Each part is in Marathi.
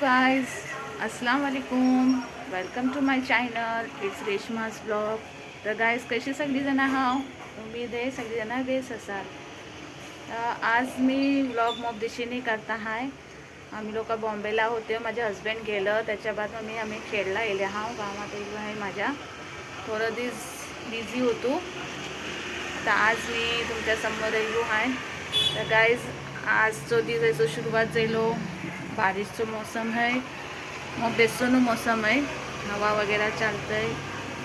guys, अस्सलाम वालेकुम. Welcome to my channel. It's Reshma's blog. तर गाईज कशी सगळीजण आहात? उमेद आहे सगळीजण बेस असाल. आज मी ब्लॉग मोब दिशेने करता आहे. आम्ही लोक बॉम्बेला होते. माझे हस्बंड गेलं त्याच्या बाद आम्ही खेळला येले हा गावात येलो आहे. माझ्या थोडं दिवस बिझी होतो. आता आज मी तुमच्या समोर येलो आहे. तर गाईज आजचो दिवसाचो सुरुवात झालो. बारिशचं मौसम है, मग बेसोनो मौसम है, हवा वगैरह चालतं आहे.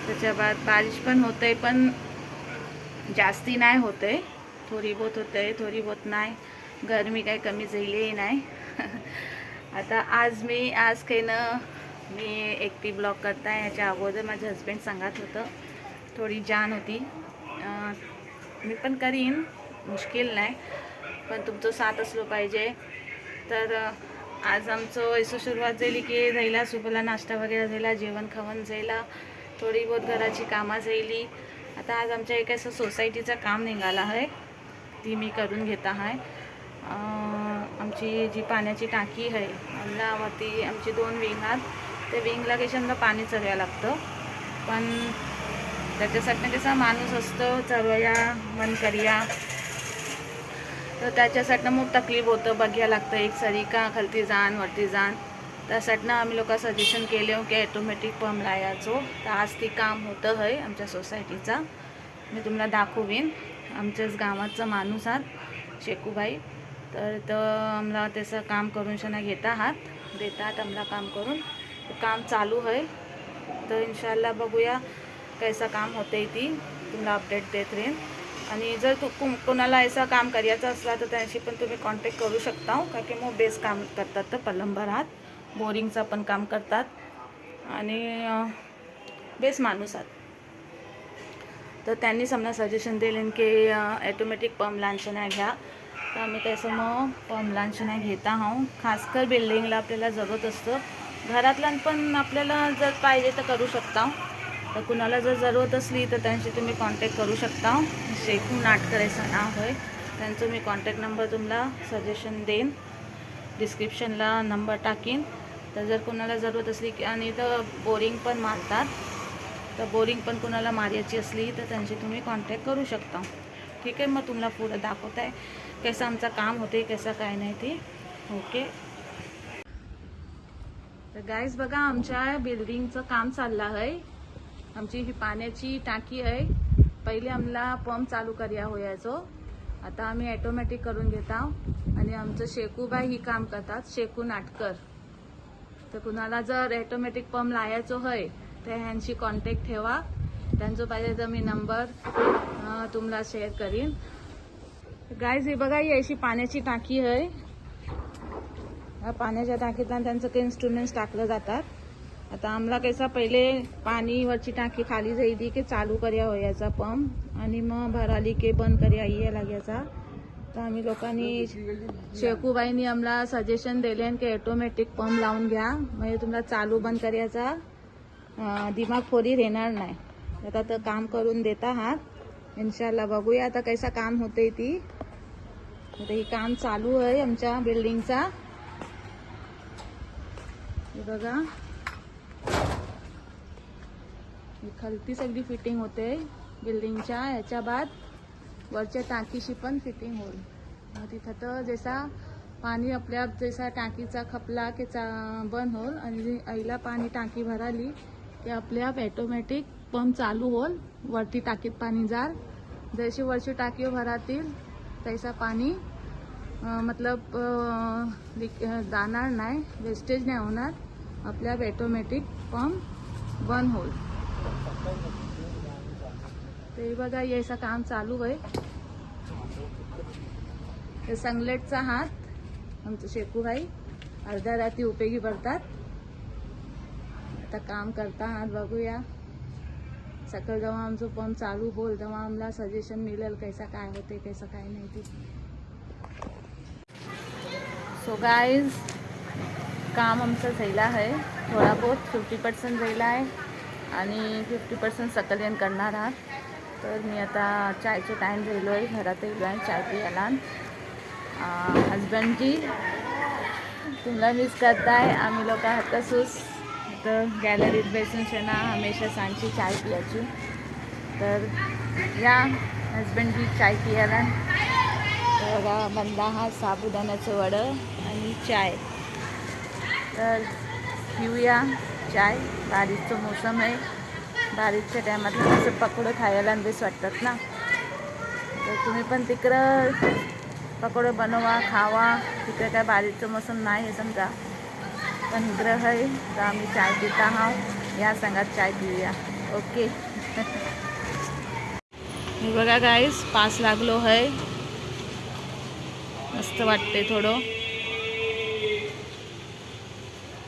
त्याच्या बाद बारिश पण होते आहे, पण जास्ती नाही होते आहे. थोडी बहुत होते आहे, थोडी बहुत नाही. गरमी काही कमी झाली नाही. आता आज काही ना मी एकटी ब्लॉग करता आहे. ह्याच्या अगोदर माझे हस्बंड सांगत होतं थोडी जान होती. मी पण करीन, मुश्किल नाही, पण तुमचं साथ असलं पाहिजे. तर आज आमचं असं सुरुवात झाली की जायला सुबहला नाश्ता वगैरे झाला, जेवण खावण जायला, थोडी बहुत घराची कामं झाली. आता आज आमच्या एक असं सोसायटीचं काम निघालं आहे, ती मी करून घेत आहे. आमची जी पाण्याची टाकी आहे आमच्यावरती आमची 2 विंग आहेत. त्या विंगला कशाला पाणी चढवायला लागतं, पण त्याच्यासाठी कसा माणूस असतो चढवया मन करूया, तर त्याच्यासाठी मग तकलीफ होतं. बघायला लागतं एक सरी का खालती जाण वरती जाण. त्यासाठी आम्ही लोक सजेशन केले की ॲटोमॅटिक पंप लावायचो. तर आज ती काम होतं आहे आमच्या सोसायटीचा. मी तुम्हाला दाखवीन. आमच्याच गावाचा माणूस आहात शेकूबाई, तर आम्हाला त्याचं काम करून शना घेत आहात, देतात आम्हाला काम करून. काम चालू आहे. तर इन्शाल्लाह बघूया कैसा काम होते ती तुम्हाला अपडेट देत राहीन. आणि जर कोणाला असं काम करायचं असला तर त्यांशी पण तुम्ही कॉन्टॅक्ट करू शकता, का की मग बेस काम करतात. तर प्लंबर आहात, बोरिंगचं पण काम करतात आणि बेस माणूस आहात. तर त्यांनी समजा सजेशन दिले की ॲटोमॅटिक पंप लांछना घ्या. तर आम्ही त्याचं मग पंप लांछना घेत आहोत. खासकर बिल्डिंगला आपल्याला जरूरत असतं. घरातल्या पण आपल्याला जर पाहिजे तर करू शकता. तर कुणाला जर जरूरत असली तर त्यांची तुम्ही कॉन्टॅक्ट करू शकता. शेखू नाटकर असं नाव आहे त्यांचं. मी कॉन्टॅक्ट नंबर तुम्हाला सजेशन देईन, डिस्क्रिप्शनला नंबर टाकीन. तर जर कुणाला जरूरत असली की, आणि तर बोरिंग पण मारतात, तर बोरिंग पण कुणाला मारायची असली तर त्यांची तुम्ही कॉन्टॅक्ट करू शकता. ठीक आहे. मग तुम्हाला पुढं दाखवत आहे कसं आमचं काम होते, कसं काय नाही ते. ओके. तर गाईज बघा, आमच्या बिल्डिंगचं काम चाललं आहे. आमची ही पाण्याची टाकी आहे. पहिले आम्हाला पंप चालू करूया होयाचो, आता आम्ही ॲटोमॅटिक करून घेत आहोत. आणि आमचं शेकूबाई ही काम करतात, शेकू नाटकर. तर कुणाला जर ॲटोमॅटिक पंप लावायचो आहे तर ह्यांची कॉन्टॅक्ट ठेवा. त्यांचं पाहिजे तर मी नंबर तुम्हाला शेअर करीन. गाईज हे बघा, ही अशी पाण्याची टाकी आहे. या पाण्याच्या टाकीत त्यांचं काही इन्स्ट्रुमेंट्स टाकलं जातात. आता आम्हाला कैसा पहिले पाणीवरची टाकी खाली जायची की चालू करूया होयाचा पंप, आणि मग भराली की बंद करूया ये लागायचा. तर आम्ही लोकांनी शेकूबाईंनी आम्हाला सजेशन दिले की ॲटोमॅटिक पंप लावून घ्या, म्हणजे तुम्हाला चालू बंद करायचा दिमाग फोरी येणार नाही. आता तर काम करून देत आहात. इन्शाल्लाह बघूया आता कैसा काम होते ती. आता ही काम चालू आहे आमच्या बिल्डिंगचा. हे बघा, खालती सगळी फिटिंग होते बिल्डिंगच्या. ह्याच्या बाद वरच्या टाकीशी पण फिटिंग होईल. मग तिथं तर जसा पाणी आपल्या जसा टाकीचा खपला की बंद होईल, आणि आईला पाणी टाकी भराली की आपल्या ॲटोमॅटिक पंप चालू होईल. वरती टाकीत पाणी जाल, जशी वरची टाकी भरातील तैसा पाणी मतलब जाणार नाही, वेस्टेज नाही होणार. आपल्या ॲटोमॅटिक पंप बंद होईल. ते बघा, याचं काम चालू आहे. ते संगलेटचा हात आमचं शेकूबाई अर्ध्या रात्री उपयोगी पडतात. आता काम करता आहात, बघूया. सकाळ जेव्हा आमचं पंप चालू होईल तेव्हा आम्हाला सजेशन मिळेल कैसा काय होते, कैसा काय नाही ते. सो गाईज, काम आमचं झालं आहे. थोडा बहुत 50% झाला आहे आणि 50% सकलेन करणार आहात. तर मी आता चायचं टाईम झालो आहे, घरात येलो आहे चाय पियाला. हजबंडजी तुम्हाला मिस करताय. आम्ही लोक हतसूस तर गॅलरीत बसून शेना हमेशा सांची चाय पियाची. तर या हजबंड चाय पियाला. तर बघा बंदा हा साबुदाण्याचं वडं आणि चाय. तर पिऊया चाय. बारिशचं मोसम आहे. बारिशच्या टायमातलं असं पकोडं खायला बेस वाटतात ना. तर तुम्ही पण तिकडं पकोडं बनवा खावा. तिकडे काय बारिशचं मोसम नाही आहे समजा, पण इकडं आहे. तर आम्ही चाय पिता आहोत. या संगात चाय पिऊया. ओके. मी बघा गाईस पास लागलो आहे. मस्त वाटते. थोडं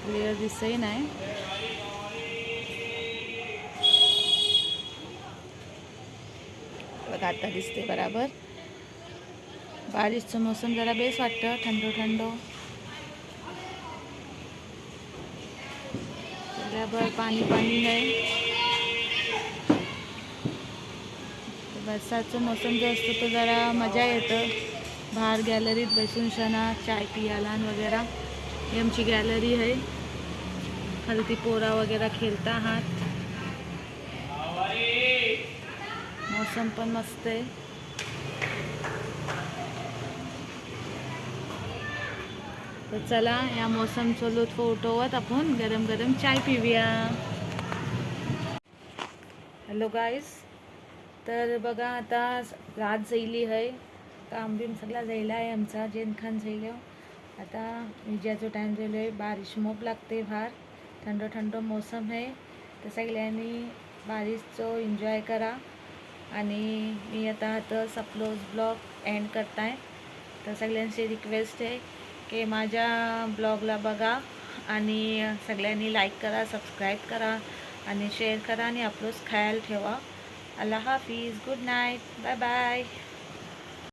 क्लिअर दिसतही नाही. बघा आता दिसते बराबर. बारिशचं मोसम जरा बेस वाटतं. थंड थंड बराबर. पाणी पाणी आहे. बरसातचं मोसम जो असतो तो जरा मजा येतं. बाहेर गॅलरीत बसून शना चाय पियाला वगैरे. ही आमची गॅलरी आहे. खालती पोरा वगैरे खेळता आहात. मौसम पण मस्त आहे. तर चला या मौसमचा लुत्फ उठवत आपण गरम गरम चाय पिऊया. हॅलो गाईस. तर बघा आता रात जायली आहे. काम बिम सगळा जायला आहे आमचा. जेनखान जायलो. आता विजाचं टाईम झालं आहे. बारिश मोप लागते बाहेर. थंड थंड मौसम आहे. तर सगळ्यांनी बारिशचं एन्जॉय करा. आणि मी आता आपलं ब्लॉग एंड करताय. तर सगळ्यांची रिक्वेस्ट आहे की माझ्या ब्लॉगला बघा आणि सगळ्यांनी लाईक करा, सबस्क्राईब करा आणि शेअर करा आणि आपलंच ख्याल ठेवा. अल्लाह हाफिज. Good night. Bye bye.